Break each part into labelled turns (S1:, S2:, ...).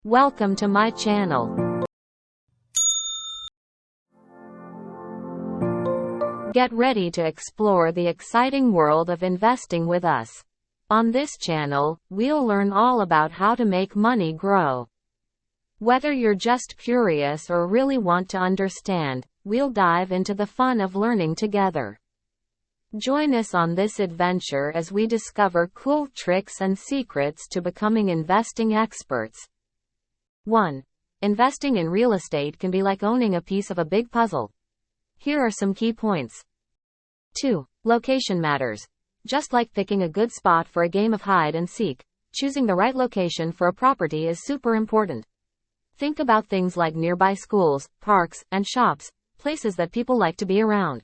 S1: Welcome to my channel. Get ready to explore the exciting world of investing with us. On this channel, we'll learn all about how to make money grow. Whether you're just curious or really want to understand, we'll dive into the fun of learning together. Join us on this adventure as we discover cool tricks and secrets to becoming investing experts. 1. Investing in real estate can be like owning a piece of a big puzzle. Here are some key points. 2. Location matters. Just like picking a good spot for a game of hide and seek, choosing the right location for a property is super important. Think about things like nearby schools, parks, and shops, places that people like to be around.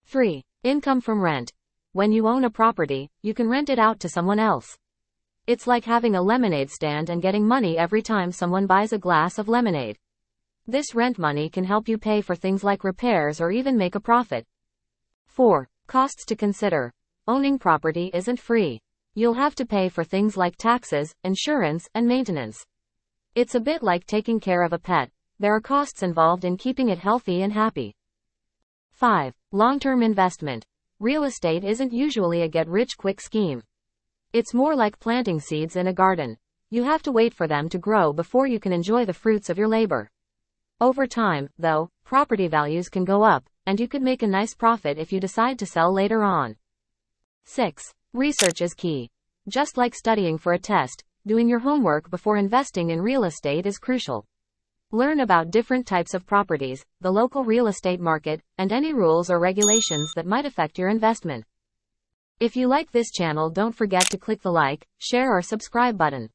S1: 3. Income from rent. When you own a property, you can rent it out to someone else. It's like having a lemonade stand and getting money every time someone buys a glass of lemonade. This rent money can help you pay for things like repairs or even make a profit. 4. Costs to consider. Owning property isn't free. You'll have to pay for things like taxes, insurance, and maintenance. It's a bit like taking care of a pet. There are costs involved in keeping it healthy and happy. 5. Long-term investment. Real estate isn't usually a get-rich-quick scheme. It's more like planting seeds in a garden. You have to wait for them to grow before you can enjoy the fruits of your labor. Over time, though, property values can go up, and you could make a nice profit if you decide to sell later on. 6. Research is key. Just like studying for a test, doing your homework before investing in real estate is crucial. Learn about different types of properties, the local real estate market, and any rules or regulations that might affect your investment. If you like this channel, don't forget to click the like, share or subscribe button.